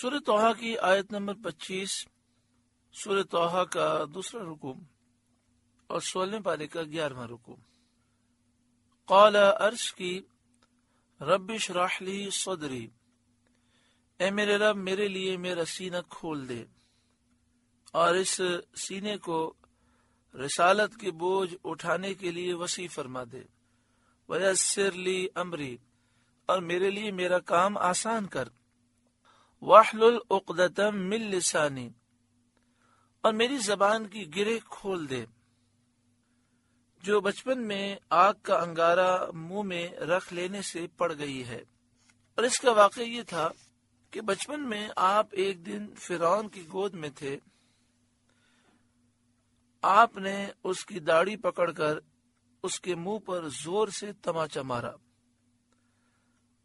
سورہ توحا کی آیت نمبر 25، سورہ توحا کا دوسرا رکوع اور 16ویں پارے کا 11واں رکوع۔ قال عرش کی رب اشرح لی صدری، اے میرے رب میرے لیے میرا سینہ کھول دے اور اس سینے کو رسالت کے بوجھ اٹھانے کے لیے وسیع فرما دے۔ ویسر لی امری، اور میرے لیے میرا کام آسان کر۔ واحلل عقدۃ من لسانی، اور میری زبان کی گرہ کھول دے۔ جو بچپن میں آگ کا انگارہ منہ میں رکھ لینے سے پڑ گئی ہے۔ اور اس کا واقعہ یہ تھا کہ بچپن میں آپ ایک دن فرعون کی گود میں تھے۔ آپ نے اس کی داڑھی پکڑ کر اس کے منہ پر زور سے تماچا مارا۔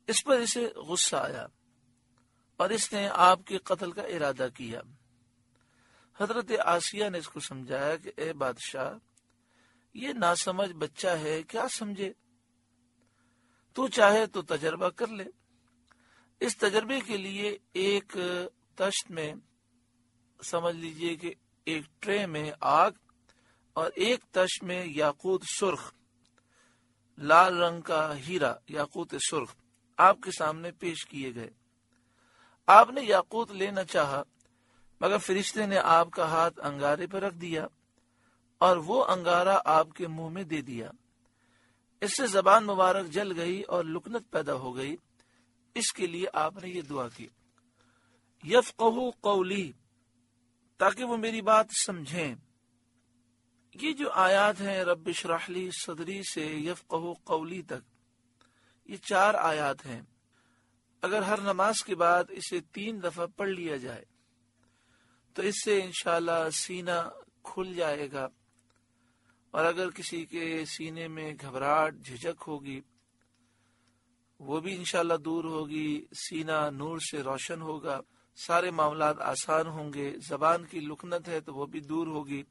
اس پر اسے غصہ آیا اور اس نے آپ کے قتل کا ارادہ کیا۔ حضرت آسیہ نے اس کو سمجھایا کہ اے بادشاہ، یہ ناسمجھ بچہ ہے، کیا سمجھے؟ تو چاہے تو تجربہ کر لے۔ اس تجربے کے لیے ایک تشت میں، سمجھ لیجئے کہ ایک ٹرے میں آگ اور ایک تشت میں یاقوت سرخ، لال رنگ کا ہیرا یاقوت سرخ آپ کے سامنے پیش کیے گئے۔ آپ نے یاقوت لینا چاہا، مگر فرشتے نے آپ کا ہاتھ انگارے پر رکھ دیا اور وہ انگارہ آپ کے منہ میں دے دیا۔ اس سے زبان مبارک جل گئی اور لکنت پیدا ہو گئی۔ اس کے لیے آپ نے یہ دعا کی، یفقہوا قولی، تاکہ وہ میری بات سمجھیں۔ یہ جو آیات ہیں رب اشرح لی صدری سے یفقہوا قولی تک، یہ 4 آیات ہیں۔ اگر ہر نماز کے بعد اسے 3 دفعہ پڑھ لیا جائے تو اس سے انشاءاللہ سینہ کھل جائے گا، اور اگر کسی کے سینے میں گھبراہٹ جھجک ہوگی وہ بھی انشاءاللہ دور ہوگی، سینہ نور سے روشن ہوگا، سارے معاملات آسان ہوں گے، زبان کی لکنت ہے تو وہ بھی دور ہوگی،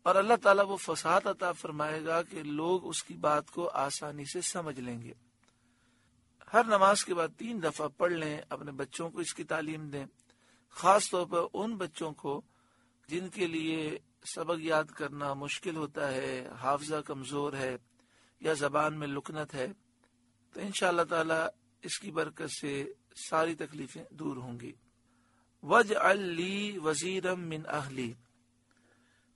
اور اللہ تعالیٰ وہ فصاحت عطا فرمائے گا کہ لوگ اس کی بات کو آسانی سے سمجھ لیں گے۔ ہر نماز کے بعد 3 دفعہ پڑھ لیں، اپنے بچوں کو اس کی تعلیم دیں، خاص طور پر ان بچوں کو جن کے لیے سبق یاد کرنا مشکل ہوتا ہے، حافظہ کمزور ہے یا زبان میں لکنت ہے، تو انشاءاللہ تعالی اس کی برکت سے ساری تکلیفیں دور ہوں گی۔ وَاجْعَلْ لِي وَزِيرًا مِّنْ أَهْلِي،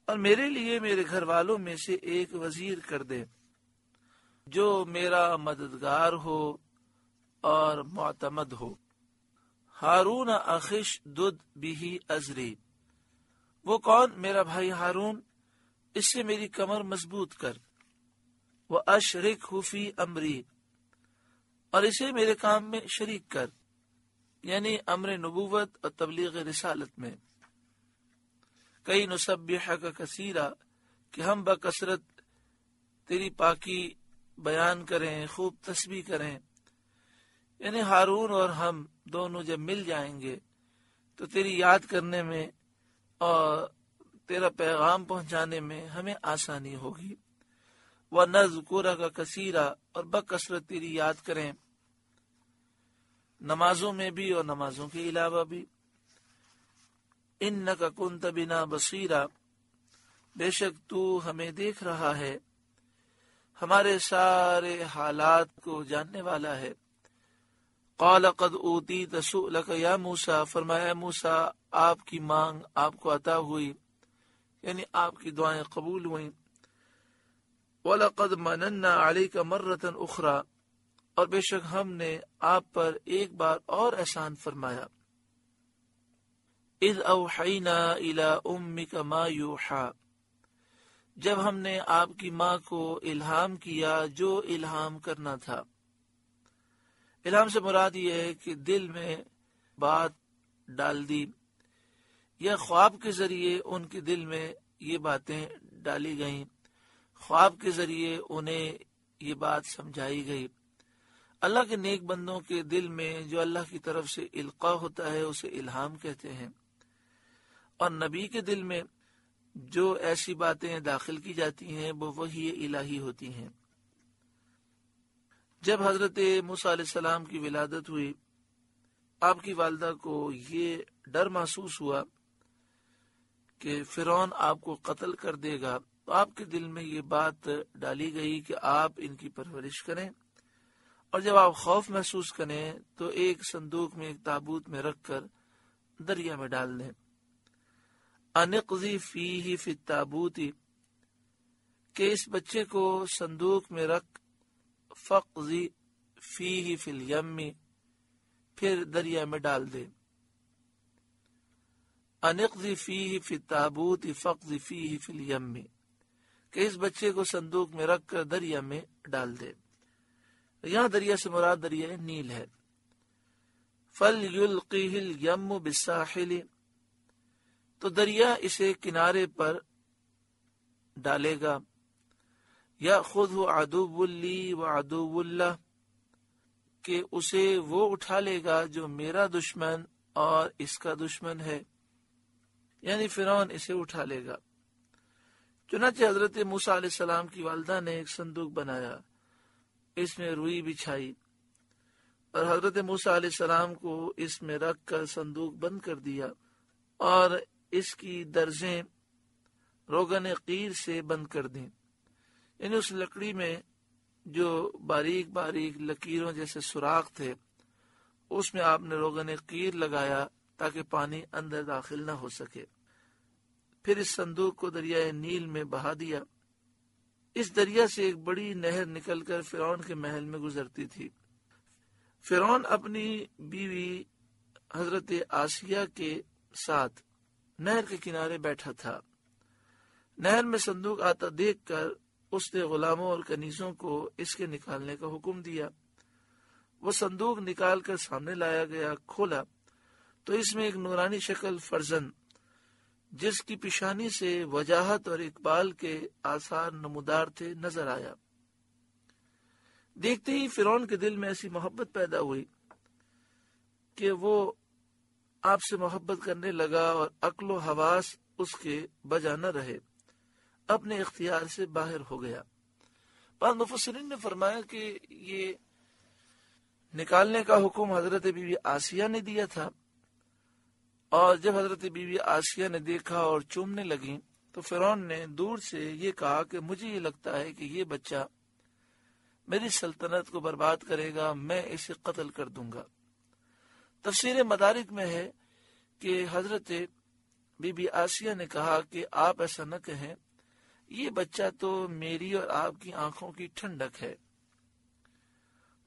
اور میرے لیے میرے گھر والوں میں سے ایک وزیر کر دے جو میرا مددگار ہو اور معتمد ہو۔ ہارون اخی اشدد بہ ازری، وہ کون؟ میرا بھائی ہارون، اس سے میری کمر مضبوط کر۔ وَأَشْرِكْهُ فِي أَمْرِي، اور اسے میرے کام میں شریک کر، یعنی امر نبوت اور تبلیغ رسالت میں۔ کئی نسبحک کثیرا، کہ ہم بکثرت تیری پاکی بیان کریں، خوب تسبیح کریں۔ یعنی ہارون اور ہم دونوں جب مل جائیں گے تو تیری یاد کرنے میں اور تیرا پیغام پہنچانے میں ہمیں آسانی ہوگی۔ وَنَذْكُرَكَ كَثِيرًا، اور بکثرت تیری یاد کریں، نمازوں میں بھی اور نمازوں کے علاوہ بھی۔ إِنَّكَ كُنْتَ بِنَا بَصِيرًا، بے شک تو ہمیں دیکھ رہا ہے، ہمارے سارے حالات کو جاننے والا ہے۔ قَالَ قَدْ أُوتِيتَ سُؤْلَكَ يَا مُوسَىٰ، فرمایا موسیٰ آپ کی مانگ آپ کو عطا ہوئی، یعنی آپ کی دعائیں قبول ہوئیں۔ وَلَقَدْ مَنَنَّا عَلَيْكَ مَرَّةً أُخْرَىٰ، اور بے شک ہم نے آپ پر ایک بار اور احسان فرمایا۔ اِذْ أَوْحَيْنَا إِلَىٰ أُمِّكَ مَا يُوحَىٰ، جب ہم نے آپ کی ماں کو الہام کیا جو الہام کرنا تھا۔ الہام سے مراد یہ ہے کہ دل میں بات ڈال دی، یا خواب کے ذریعے ان کے دل میں یہ باتیں ڈالی گئیں، خواب کے ذریعے انہیں یہ بات سمجھائی گئی۔ اللہ کے نیک بندوں کے دل میں جو اللہ کی طرف سے القاء ہوتا ہے اسے الہام کہتے ہیں، اور نبی کے دل میں جو ایسی باتیں داخل کی جاتی ہیں وہ وحی الہی ہوتی ہیں۔ جب حضرت موسیٰ علیہ السلام کی ولادت ہوئی آپ کی والدہ کو یہ ڈر محسوس ہوا کہ فرعون آپ کو قتل کر دے گا، تو آپ کے دل میں یہ بات ڈالی گئی کہ آپ ان کی پرورش کریں، اور جب آپ خوف محسوس کریں تو ایک صندوق میں، ایک تابوت میں رکھ کر دریا میں ڈال دیں۔ انقذی فیہ فی التابوت، کہ اس بچے کو صندوق میں رکھ، فقذی فیہ فی الیم، پھر دریا میں ڈال دے۔ انقذی فیہ فی التابوت فقذی فیہ فی الیم، کہ اس بچے کو صندوق میں رکھ کر دریا میں ڈال دے۔ یہاں دریا سے مراد دریا نیل ہے۔ فَلْيُلْقِهِ الْيَمُّ بِالسَّاحِلِ، تو دریا اسے کنارے پر ڈالے گا۔ يَأْخُذْهُ عَدُوٌّ لِّي وَعَدُوٌّ لَّهُ، کہ اسے وہ اٹھا لے گا جو میرا دشمن اور اس کا دشمن ہے، یعنی فرعون اسے اٹھا لے گا۔ چنانچہ حضرت موسیٰ علیہ السلام کی والدہ نے ایک صندوق بنایا، اس میں روئی بچھائی اور حضرت موسیٰ علیہ السلام کو اس میں رکھ کر صندوق بند کر دیا، اور اس کی درزیں روغن قیر سے بند کر دیں، یعنی اس لکڑی میں جو باریک باریک لکیروں جیسے سوراخ تھے، اس میں آپ نے روغن قیر لگایا تاکہ پانی اندر داخل نہ ہو سکے۔ پھر اس صندوق کو دریائے نیل میں بہا دیا۔ اس دریا سے ایک بڑی نہر نکل کر فرعون کے محل میں گزرتی تھی۔ فرعون اپنی بیوی حضرت آسیہ کے ساتھ نہر کے کنارے بیٹھا تھا۔ نہر میں صندوق آتا دیکھ کر اس نے غلاموں اور کنیزوں کو اس کے نکالنے کا حکم دیا۔ وہ صندوق نکال کر سامنے لایا گیا، کھولا تو اس میں ایک نورانی شکل فرزند، جس کی پیشانی سے وجاہت اور اقبال کے آثار نمودار تھے، نظر آیا۔ دیکھتے ہی فرعون کے دل میں ایسی محبت پیدا ہوئی کہ وہ آپ سے محبت کرنے لگا، اور عقل و حواس اس کے بجا نہ رہے، اپنے اختیار سے باہر ہو گیا۔ بعض مفسرین نے فرمایا کہ یہ نکالنے کا حکم حضرت بی بی آسیہ نے دیا تھا، اور جب حضرت بی بی آسیہ نے دیکھا اور چومنے لگیں تو فرعون نے دور سے یہ کہا کہ مجھے یہ لگتا ہے کہ یہ بچہ میری سلطنت کو برباد کرے گا، میں اسے قتل کر دوں گا۔ تفسیر مدارک میں ہے کہ حضرت بی بی آسیہ نے کہا کہ آپ ایسا نہ کہیں، یہ بچہ تو میری اور آپ کی آنکھوں کی ٹھنڈک ہے۔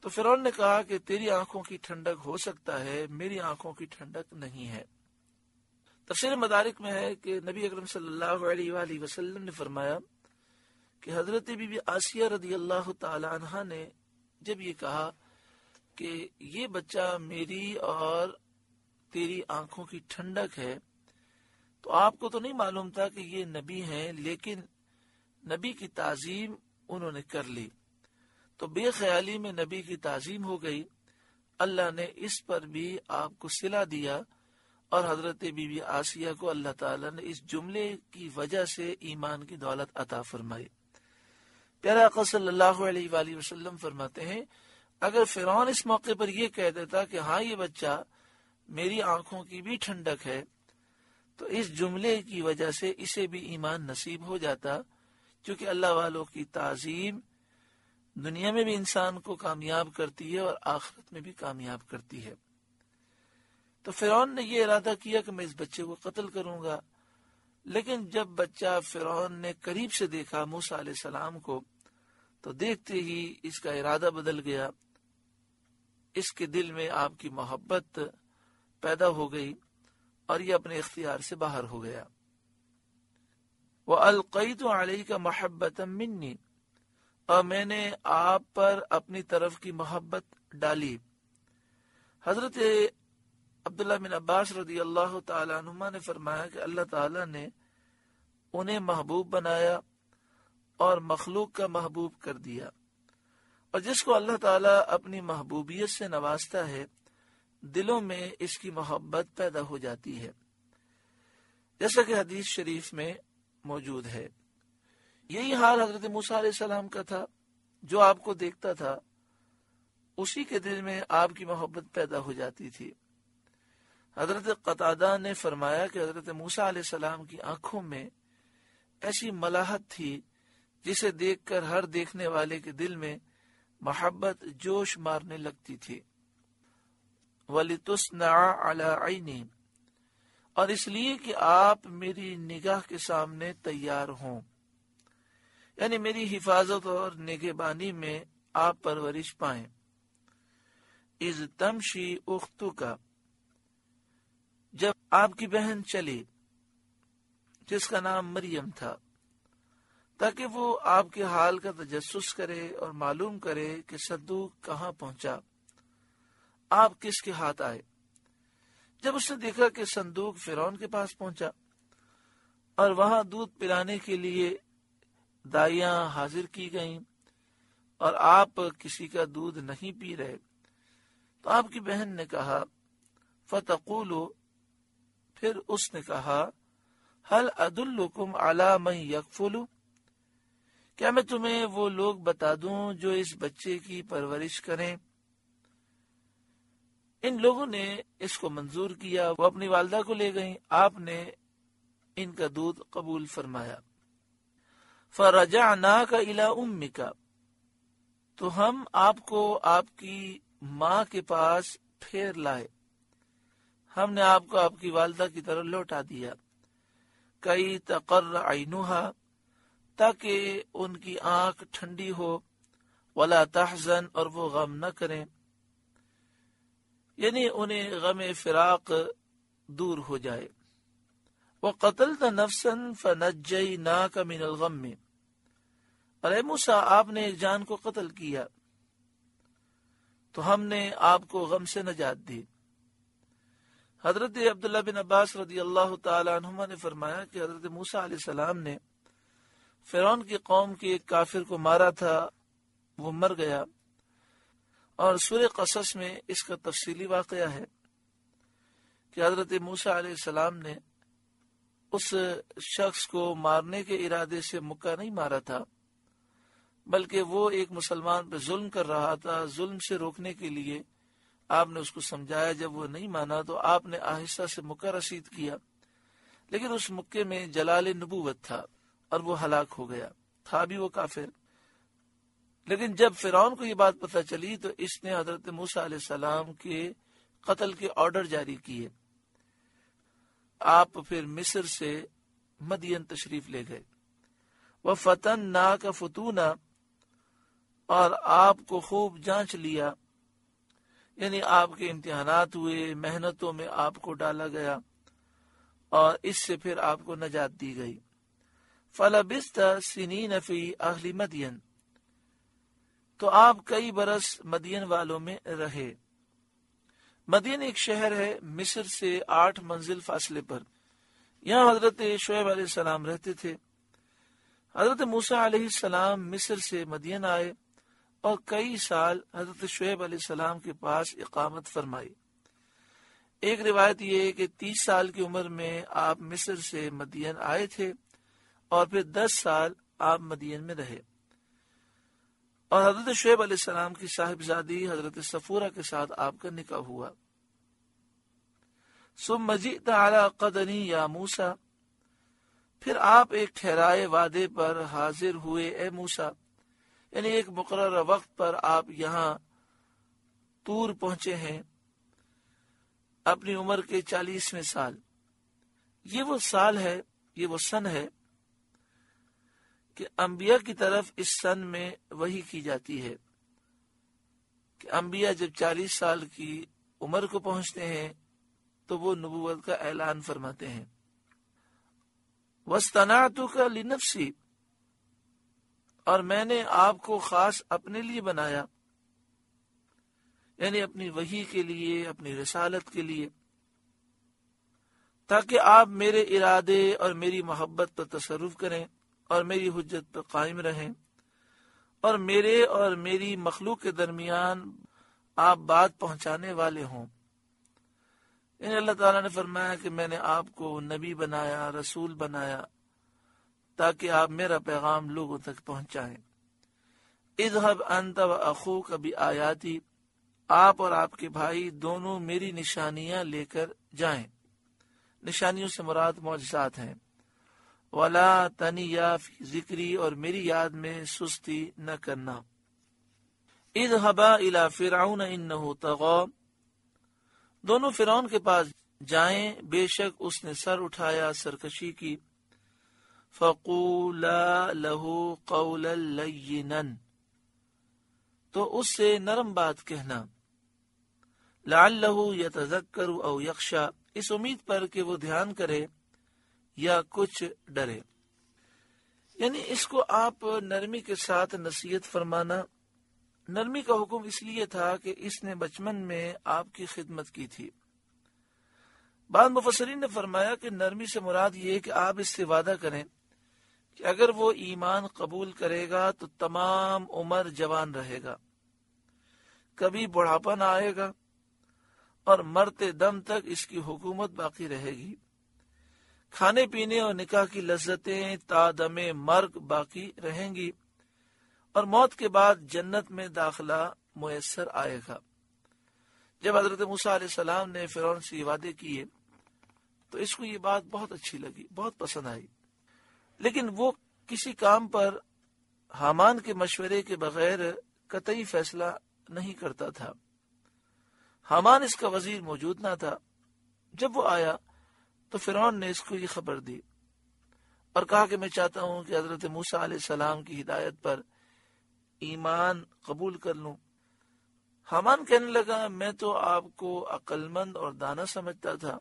تو فرعون نے کہا کہ تیری آنکھوں کی ٹھنڈک ہو سکتا ہے، میری آنکھوں کی ٹھنڈک نہیں ہے۔ تفسیر مدارک میں ہے کہ نبی اکرم صلی اللہ علیہ وآلہ وسلم نے فرمایا کہ حضرت بی بی آسیہ رضی اللہ تعالی عنہ نے جب یہ کہا کہ یہ بچہ میری اور تیری آنکھوں کی ٹھنڈک ہے، تو آپ کو تو نہیں معلوم تھا کہ یہ نبی ہیں، لیکن نبی کی تعظیم انہوں نے کر لی، تو بے خیالی میں نبی کی تعظیم ہو گئی۔ اللہ نے اس پر بھی آپ کو صلہ دیا، اور حضرت بی بی آسیہ کو اللہ تعالیٰ نے اس جملے کی وجہ سے ایمان کی دولت عطا فرمائی۔ پیارا آقا صلی اللہ علیہ وآلہ وسلم فرماتے ہیں، اگر فرعون اس موقع پر یہ کہہ دیتا کہ ہاں یہ بچہ میری آنکھوں کی بھی ٹھنڈک ہے، تو اس جملے کی وجہ سے اسے بھی ایمان نصیب ہو جاتا، کیونکہ اللہ والوں کی تعظیم دنیا میں بھی انسان کو کامیاب کرتی ہے اور آخرت میں بھی کامیاب کرتی ہے۔ تو فرعون نے یہ ارادہ کیا کہ میں اس بچے کو قتل کروں گا، لیکن جب بچہ فرعون نے قریب سے دیکھا موسیٰ علیہ السلام کو، تو دیکھتے ہی اس کا ارادہ بدل گیا، اس کے دل میں آپ کی محبت پیدا ہو گئی اور یہ اپنے اختیار سے باہر ہو گیا۔ وَأَلْقَيْتُ عَلَيْكَ مَحَبَّةً مِّنِّي، اور میں نے آپ پر اپنی طرف کی محبت ڈالی۔ حضرت عبداللہ بن عباس رضی اللہ تعالی عنہما نے فرمایا کہ اللہ تعالی نے انہیں محبوب بنایا اور مخلوق کا محبوب کر دیا، اور جس کو اللہ تعالی اپنی محبوبیت سے نوازتا ہے دلوں میں اس کی محبت پیدا ہو جاتی ہے، جیسا کہ حدیث شریف میں موجود ہے۔ یہی حال حضرت موسیٰ علیہ السلام کا تھا، جو آپ کو دیکھتا تھا اسی کے دل میں آپ کی محبت پیدا ہو جاتی تھی۔ حضرت قتادہ نے فرمایا کہ حضرت موسیٰ علیہ السلام کی آنکھوں میں ایسی ملاحت تھی جسے دیکھ کر ہر دیکھنے والے کے دل میں محبت جوش مارنے لگتی تھی. وَلِتُصْنَعَ عَلَىٰ عَيْنِي، اور اس لیے کہ آپ میری نگاہ کے سامنے تیار ہوں، یعنی میری حفاظت اور نگہبانی میں آپ پرورش پائیں. اِذْ تَمْشِي أُخْتُكَ، جب آپ کی بہن چلی جس کا نام مریم تھا، تاکہ وہ آپ کے حال کا تجسس کرے اور معلوم کرے کہ صندوق کہاں پہنچا، آپ کس کے ہاتھ آئے. جب اس نے دیکھا کہ صندوق فرعون کے پاس پہنچا اور وہاں دودھ پلانے کے لیے دائیاں حاضر کی گئیں اور آپ کسی کا دودھ نہیں پی رہے، تو آپ کی بہن نے کہا فَتَقُولُ، پھر اس نے کہا هَلْ أَدُلُّكُمْ عَلَىٰ مَنْ يَكْفُلُ، کیا میں تمہیں وہ لوگ بتا دوں جو اس بچے کی پرورش کریں. ان لوگوں نے اس کو منظور کیا، وہ اپنی والدہ کو لے گئیں، آپ نے ان کا دودھ قبول فرمایا. فَرَجَعْنَاكَ إِلَىٰ أُمِّكَ، تو ہم آپ کو آپ کی ماں کے پاس پھیر لائے، ہم نے آپ کو آپ کی والدہ کی طرف لوٹا دیا. کئی تقر عینھا، تاکہ ان کی آنکھ ٹھنڈی ہو، ولا تحزن، اور وہ غم نہ کریں، یعنی انہیں غم فراق دور ہو جائے. وقتلت نفسا فنجیناک من الغم، اور اے موسیٰ آپ نے ایک جان کو قتل کیا تو ہم نے آپ کو غم سے نجات دی. حضرت عبداللہ بن عباس رضی اللہ تعالی عنہما نے فرمایا کہ حضرت موسیٰ علیہ السلام نے فرعون کی قوم کے ایک کافر کو مارا تھا، وہ مر گیا، اور سورہ قصص میں اس کا تفصیلی واقعہ ہے کہ حضرت موسیٰ علیہ السلام نے اس شخص کو مارنے کے ارادے سے مکہ نہیں مارا تھا، بلکہ وہ ایک مسلمان پہ ظلم کر رہا تھا. ظلم سے روکنے کے لیے آپ نے اس کو سمجھایا، جب وہ نہیں مانا تو آپ نے آہستہ سے مکہ رسید کیا، لیکن اس مکے میں جلال نبوت تھا اور وہ ہلاک ہو گیا. تھا بھی وہ کافر، لیکن جب فرعون کو یہ بات پتہ چلی تو اس نے حضرت موسیٰ علیہ السلام کے قتل کے آرڈر جاری کیے. آپ پھر مصر سے مدین تشریف لے گئے. وَفَتَنَّاكَ فُتُونًا، اور آپ کو خوب جانچ لیا، یعنی آپ کے امتحانات ہوئے، محنتوں میں آپ کو ڈالا گیا اور اس سے پھر آپ کو نجات دی گئی. فَلَبِثْتَ سِنِينَ فِي أَهْلِ مَدْيَنَ، تو آپ کئی برس مدین والوں میں رہے. مدین ایک شہر ہے مصر سے 8 منزل فاصلے پر. یہاں حضرت شعیب علیہ السلام رہتے تھے. حضرت موسیٰ علیہ السلام مصر سے مدین آئے اور کئی سال حضرت شعیب علیہ السلام کے پاس اقامت فرمائی. ایک روایت یہ ہے کہ 30 سال کی عمر میں آپ مصر سے مدین آئے تھے اور پھر 10 سال آپ مدین میں رہے. اور حضرت شعیب علیہ السلام کی صاحبزادی حضرت صفورہ کے ساتھ آپ کا نکاح ہوا. ثم جئت علی قدنی یا موسیٰ، پھر آپ ایک ٹھہرائے وعدے پر حاضر ہوئے اے موسیٰ، یعنی ایک مقررہ وقت پر آپ یہاں طور پہنچے ہیں اپنی عمر کے 40ویں سال. یہ وہ سال ہے، یہ وہ سن ہے کہ انبیاء کی طرف اس سن میں وحی کی جاتی ہے کہ انبیاء جب 40 سال کی عمر کو پہنچتے ہیں تو وہ نبوت کا اعلان فرماتے ہیں. وَاصْطَنَعْتُكَ لِنَفْسِي، اور میں نے آپ کو خاص اپنے لیے بنایا، یعنی اپنی وحی کے لیے، اپنی رسالت کے لیے، تاکہ آپ میرے ارادے اور میری محبت پر تصرف کریں اور میری حجت پر قائم رہیں اور میرے اور میری مخلوق کے درمیان آپ بات پہنچانے والے ہوں. یعنی اللہ تعالیٰ نے فرمایا کہ میں نے آپ کو نبی بنایا، رسول بنایا، تاکہ آپ میرا پیغام لوگوں تک پہنچائیں. اذهب انت واخوك بآیاتی، آپ اور آپ کے بھائی دونوں میری نشانیاں لے کر جائیں. نشانیوں سے مراد معجزات ہیں. ولا تنیا فی ذکری، اور میری یاد میں سستی نہ کرنا. اذهبا الی فرعون انہ طغی، دونوں فرعون کے پاس جائیں، بے شک اس نے سر اٹھایا، سرکشی کی. فقولا لہ قولا لینا، تو اس سے نرم بات کہنا. لعلہ یتذکر او یخشی، اس امید پر کہ وہ دھیان کرے یا کچھ ڈرے. یعنی اس کو آپ نرمی کے ساتھ نصیحت فرمانا. نرمی کا حکم اس لیے تھا کہ اس نے بچپن میں آپ کی خدمت کی تھی. بعض مفسرین نے فرمایا کہ نرمی سے مراد یہ کہ آپ اس سے وعدہ کریں کہ اگر وہ ایمان قبول کرے گا تو تمام عمر جوان رہے گا، کبھی بڑھاپا نہ آئے گا، اور مرتے دم تک اس کی حکومت باقی رہے گی. کھانے پینے اور نکاح کی لذتیں تا دم مرگ باقی رہیں گی، اور موت کے بعد جنت میں داخلہ میسر آئے گا. جب حضرت موسیٰ علیہ السلام نے فرعون سے وعدے کیے تو اس کو یہ بات بہت اچھی لگی، بہت پسند آئی. لیکن وہ کسی کام پر حامان کے مشورے کے بغیر قطعی فیصلہ نہیں کرتا تھا. حامان اس کا وزیر موجود نہ تھا. جب وہ آیا تو فرعون نے اس کو یہ خبر دی اور کہا کہ میں چاہتا ہوں کہ حضرت موسیٰ علیہ السلام کی ہدایت پر ایمان قبول کر لوں. حامان کہنے لگا میں تو آپ کو عقل مند اور دانا سمجھتا تھا،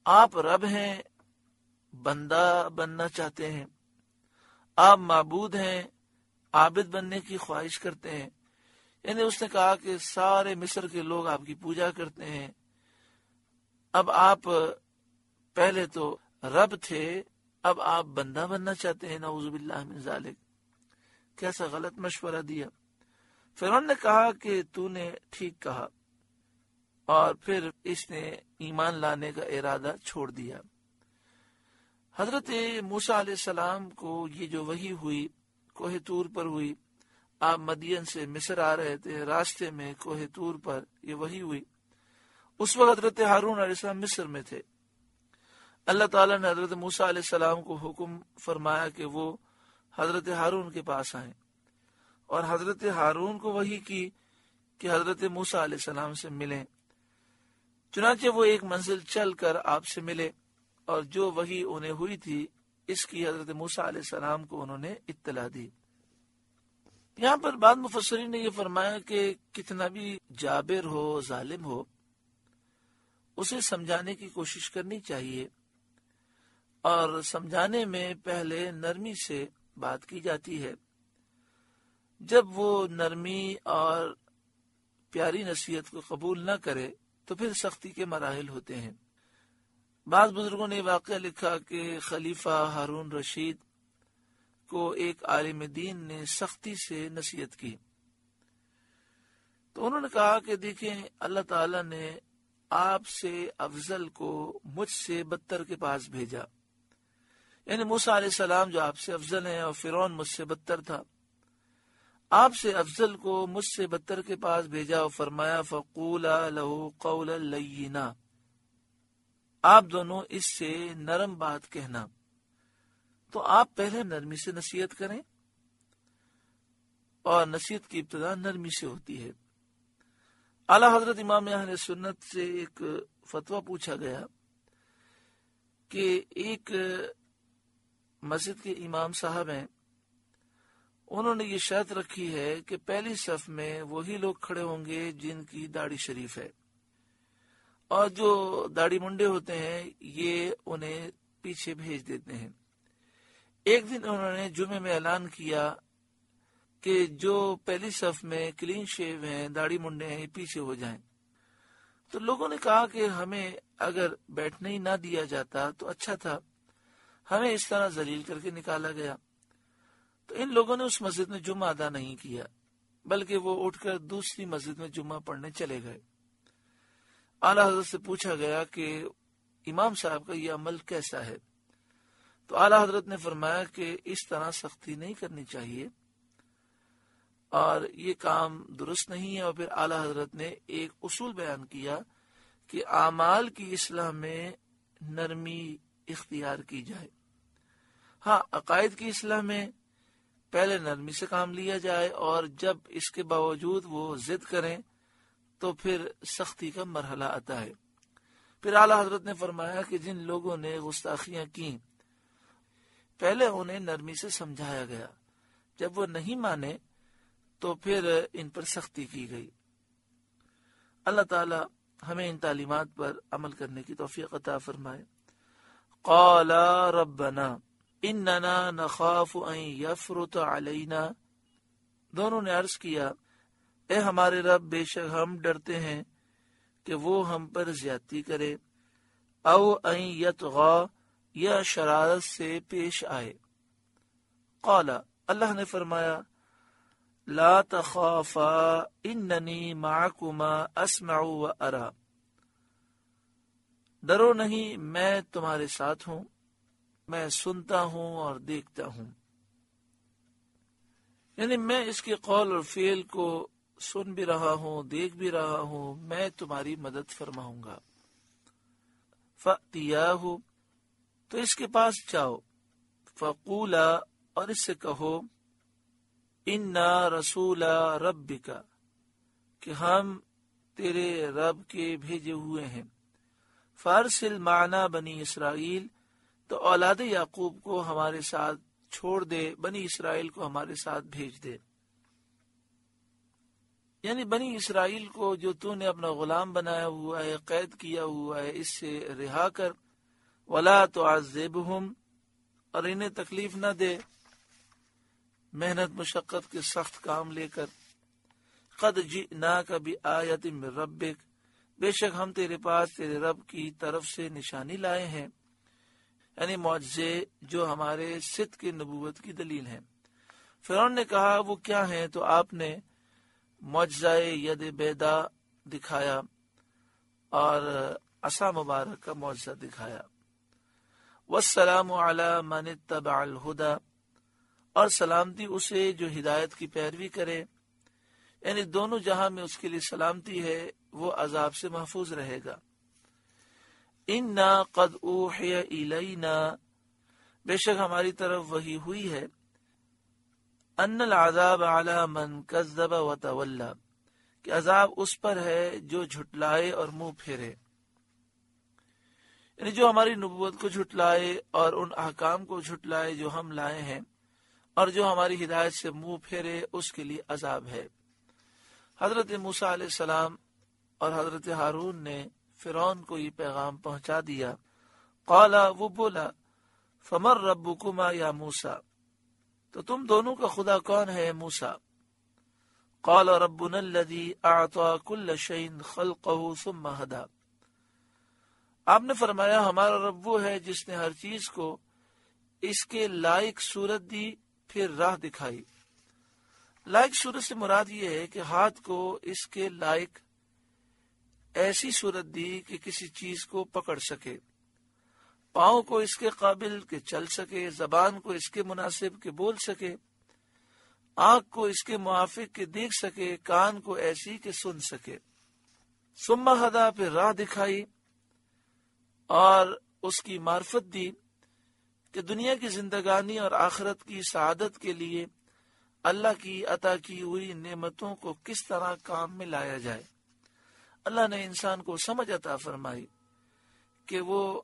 آپ رب ہیں، بندہ بننا چاہتے ہیں، آپ معبود ہیں، عابد بننے کی خواہش کرتے ہیں. یعنی اس نے کہا کہ سارے مصر کے لوگ آپ کی پوجا کرتے ہیں، اب آپ پہلے تو رب تھے، اب آپ بندہ بننا چاہتے ہیں. نعوذ باللہ من ذالک، کیسا غلط مشورہ دیا. فرعون نے کہا کہ تو نے ٹھیک کہا، اور پھر اس نے ایمان لانے کا ارادہ چھوڑ دیا. حضرت موسیٰ علیہ السلام کو یہ جو وحی ہوئی کوہ طور پر ہوئی. آپ مدین سے مصر آ رہے تھے، راستے میں کوہ طور پر یہ وحی ہوئی. اس وقت حضرت ہارون علیہ السلام مصر میں تھے. اللہ تعالیٰ نے حضرت موسیٰ علیہ السلام کو حکم فرمایا کہ وہ حضرت ہارون کے پاس آئیں، اور حضرت ہارون کو وحی کی کہ حضرت موسیٰ علیہ السلام سے ملیں. چنانچہ وہ ایک منزل چل کر آپ سے ملے، اور جو وحی انہیں ہوئی تھی اس کی حضرت موسیٰ علیہ السلام کو انہوں نے اطلاع دی. یہاں پر بعض مفسرین نے یہ فرمایا کہ کتنا بھی جابر ہو، ظالم ہو، اسے سمجھانے کی کوشش کرنی چاہیے، اور سمجھانے میں پہلے نرمی سے بات کی جاتی ہے. جب وہ نرمی اور پیاری نصیحت کو قبول نہ کرے تو پھر سختی کے مراحل ہوتے ہیں. بعض بزرگوں نے واقعہ لکھا کہ خلیفہ ہارون رشید کو ایک عالم دین نے سختی سے نصیحت کی تو انہوں نے کہا کہ دیکھیں، اللہ تعالیٰ نے آپ سے افضل کو مجھ سے بدتر کے پاس بھیجا. یعنی موسیٰ علیہ السلام جو آپ سے افضل ہیں، اور فرعون مجھ سے بدتر تھا، آپ سے افضل کو مجھ سے بدتر کے پاس بھیجا اور فرمایا فقولا لہ قولا لینا، آپ دونوں اس سے نرم بات کہنا. تو آپ پہلے نرمی سے نصیحت کریں، اور نصیحت کی ابتدا نرمی سے ہوتی ہے. اعلیٰ حضرت امام اہل سنت سے ایک فتویٰ پوچھا گیا کہ ایک مسجد کے امام صاحب ہیں، انہوں نے یہ شرط رکھی ہے کہ پہلی صف میں وہی لوگ کھڑے ہوں گے جن کی داڑھی شریف ہے، اور جو داڑھی منڈے ہوتے ہیں یہ انہیں پیچھے بھیج دیتے ہیں. ایک دن انہوں نے جمعے میں اعلان کیا کہ جو پہلی صف میں کلین شیو ہیں، داڑھی منڈے ہیں، یہ پیچھے ہو جائیں. تو لوگوں نے کہا کہ ہمیں اگر بیٹھنے ہی نہ دیا جاتا تو اچھا تھا، ہمیں اس طرح ذلیل کر کے نکالا گیا. تو ان لوگوں نے اس مسجد میں جمعہ ادا نہیں کیا، بلکہ وہ اٹھ کر دوسری مسجد میں جمعہ پڑھنے چلے گئے. اعلیٰ حضرت سے پوچھا گیا کہ امام صاحب کا یہ عمل کیسا ہے؟ تو اعلیٰ حضرت نے فرمایا کہ اس طرح سختی نہیں کرنی چاہیے، اور یہ کام درست نہیں ہے۔ اور پھر اعلیٰ حضرت نے ایک اصول بیان کیا کہ اعمال کی اصلاح میں نرمی اختیار کی جائے۔ ہاں، عقائد کی اصلاح میں پہلے نرمی سے کام لیا جائے، اور جب اس کے باوجود وہ ضد کریں تو پھر سختی کا مرحلہ آتا ہے۔ پھر اعلیٰ حضرت نے فرمایا کہ جن لوگوں نے گستاخیاں کی پہلے انہیں نرمی سے سمجھایا گیا، جب وہ نہیں مانے تو پھر ان پر سختی کی گئی۔ اللہ تعالی ہمیں ان تعلیمات پر عمل کرنے کی توفیق عطا فرمائے۔ قال ربنا اننا نخاف ان یفرط علینا، دونوں نے عرض کیا اے ہمارے رب، بے شک ہم ڈرتے ہیں کہ وہ ہم پر زیادتی کرے، او ان یطغى، یا شرارت سے پیش آئے۔ قال، اللہ نے فرمایا لا تخافا اننی معکما اسمع و ارى، ڈرو نہیں، میں تمہارے ساتھ ہوں، میں سنتا ہوں اور دیکھتا ہوں۔ یعنی میں اس کے قول اور فعل کو سن بھی رہا ہوں، دیکھ بھی رہا ہوں، میں تمہاری مدد فرماؤں گا۔ فَأْتِيَاهُ، تو اس کے پاس جاؤ، فَقُولَا، اور اس سے کہو، اِنَّا رَسُولَ رَبِّكَ، کہ ہم تیرے رب کے بھیجے ہوئے ہیں، فَأَرْسِلْ مَعَنَا بنی اسرائیل، تو اولاد یعقوب کو ہمارے ساتھ چھوڑ دے، بنی اسرائیل کو ہمارے ساتھ بھیج دے۔ یعنی بنی اسرائیل کو جو تو نے اپنا غلام بنایا ہوا ہے، قید کیا ہوا ہے، اس سے رہا کر، وَلَا تُعَذِّبْهُمْ، اور انہیں تکلیف نہ دے محنت مشقت کے سخت کام لے کر۔ قَدْ جِئْنَاكَ بِآیَةٍ مِّن رَبِّكَ، بے شک ہم تیرے پاس تیرے رب کی طرف سے نشانی لائے ہیں، یعنی معجزے جو ہمارے صدق کی نبوت کی دلیل ہیں۔ فرعون نے کہا وہ کیا ہیں؟ تو آپ نے معجزہ ید بیدا دکھایا اور عصا مبارک کا معجزہ دکھایا۔ والسلام علی من اتبع الہدی، اور سلامتی اسے جو ہدایت کی پیروی کرے، یعنی دونوں جہاں میں اس کے لیے سلامتی ہے، وہ عذاب سے محفوظ رہے گا۔ انا قد اوحی الینا، بے شک ہماری طرف وحی ہوئی ہے، ان العذاب علی من کذب وتولی، کہ عذاب اس پر ہے جو جھٹلائے اور منہ پھیرے، یعنی جو ہماری نبوت کو جھٹلائے اور ان احکام کو جھٹلائے جو ہم لائے ہیں، اور جو ہماری ہدایت سے منہ پھیرے اس کے لیے عذاب ہے۔ حضرت موسیٰ علیہ السلام اور حضرت ہارون نے فرعون کو یہ پیغام پہنچا دیا۔ قالا، وہ بولا، فمن ربکما یا موسیٰ، تو تم دونوں کا خدا کون ہے موسیٰ؟ قال ربنا الذی اعطى كل شيء خلقه ثم هدى، آپ نے فرمایا ہمارا رب وہ ہے جس نے ہر چیز کو اس کے لائق صورت دی، پھر راہ دکھائی۔ لائق صورت سے مراد یہ ہے کہ ہاتھ کو اس کے لائق ایسی صورت دی کہ کسی چیز کو پکڑ سکے، پاؤں کو اس کے قابل کہ چل سکے، زبان کو اس کے مناسب کہ بول سکے، آنکھ کو اس کے موافق کہ دیکھ سکے، کان کو ایسی کہ سن سکے۔ ثم ہدی، پھر راہ دکھائی اور اس کی معرفت دی کہ دنیا کی زندگانی اور آخرت کی سعادت کے لیے اللہ کی عطا کی ہوئی نعمتوں کو کس طرح کام میں لایا جائے۔ اللہ نے انسان کو سمجھ عطا فرمائی کہ وہ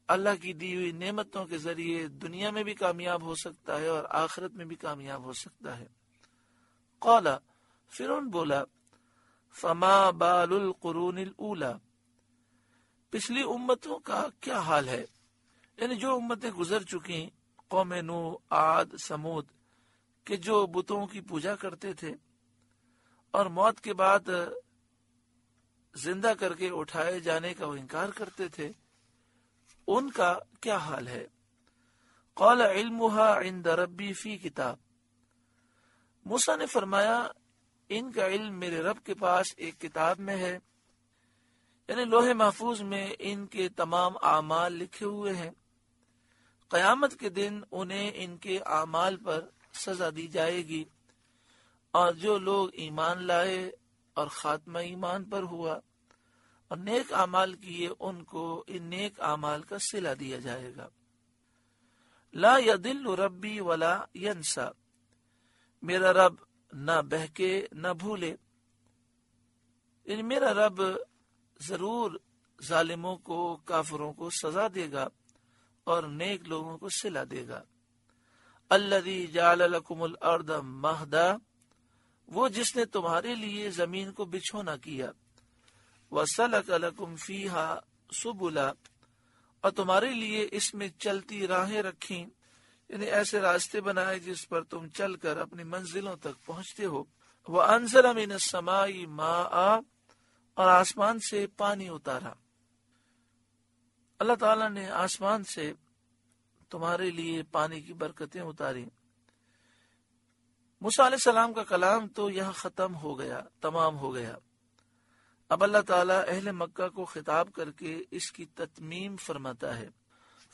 اللہ کی دی ہوئی نعمتوں کے ذریعے دنیا میں بھی کامیاب ہو سکتا ہے اور آخرت میں بھی کامیاب ہو سکتا ہے۔ قال، فرعون بولا، فما بال القرون الاولی، پچھلی امتوں کا کیا حال ہے؟ یعنی جو امتیں گزر چکی، قوم نوح، عاد، سمود، کہ جو بتوں کی پوجا کرتے تھے اور موت کے بعد زندہ کر کے اٹھائے جانے کا وہ انکار کرتے تھے، ان کا کیا حال ہے؟ قال علمها عند ربی فی کتاب، موسیٰ نے فرمایا ان کا علم میرے رب کے پاس ایک کتاب میں ہے، یعنی لوح محفوظ میں ان کے تمام اعمال لکھے ہوئے ہیں، قیامت کے دن انہیں ان کے اعمال پر سزا دی جائے گی، اور جو لوگ ایمان لائے اور خاتمہ ایمان پر ہوا اور نیک اعمال کیے ان کو ان نیک اعمال کا صلہ دیا جائے گا۔ لا یضل ربی ولا ینسا، میرا رب نہ بہکے نہ بھولے، یعنی میرا رب ضرور ظالموں کو کافروں کو سزا دے گا اور نیک لوگوں کو صلہ دے گا۔ الذی جعل لکم الارض مہدا، وہ جس نے تمہارے لیے زمین کو بچھونا کیا، وسلک لکم فیہا سبلا، اور تمہارے لیے اس میں چلتی راہیں رکھیں، یعنی ایسے راستے بنائے جس پر تم چل کر اپنی منزلوں تک پہنچتے ہو۔ وانزل من السماء ماء، اور آسمان سے پانی اتارا۔ اللہ تعالیٰ نے آسمان سے تمہارے لیے پانی کی برکتیں اتاری۔ موسیٰ علیہ السلام کا کلام تو یہاں ختم ہو گیا، تمام ہو گیا۔ اب اللہ تعالیٰ اہل مکہ کو خطاب کر کے اس کی تتمیم فرماتا ہے۔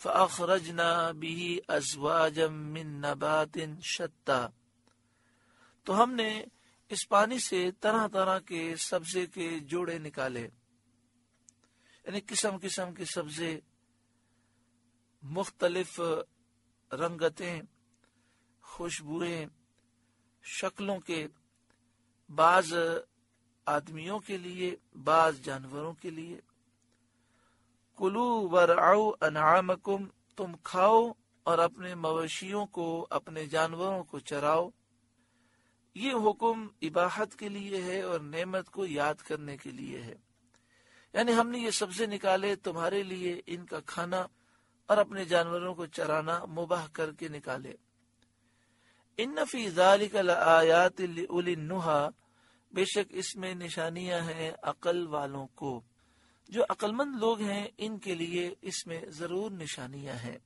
فَأَخْرَجْنَا بِهِ أَزْوَاجًا مِّن نَبَاتٍ شَتَّى، تو ہم نے اس پانی سے طرح طرح کے سبزے کے جوڑے نکالے، یعنی قسم قسم کے سبزے، مختلف رنگتیں، خوشبوئیں، شکلوں کے، بعض آدمیوں کے لیے، بعض جانوروں کے لیے۔ کلوا ورعوا انعامکم، تم کھاؤ اور اپنے مویشیوں کو، اپنے جانوروں کو چراؤ۔ یہ حکم اباحت کے لیے ہے اور نعمت کو یاد کرنے کے لیے ہے، یعنی ہم نے یہ سبزے نکالے تمہارے لیے، ان کا کھانا اور اپنے جانوروں کو چرانا مباح کر کے نکالے۔ ان فی ذلک لآیات لأولی النہی، بے شک اس میں نشانیاں ہیں عقل والوں کو، جو عقل مند لوگ ہیں ان کے لیے اس میں ضرور نشانیاں ہیں۔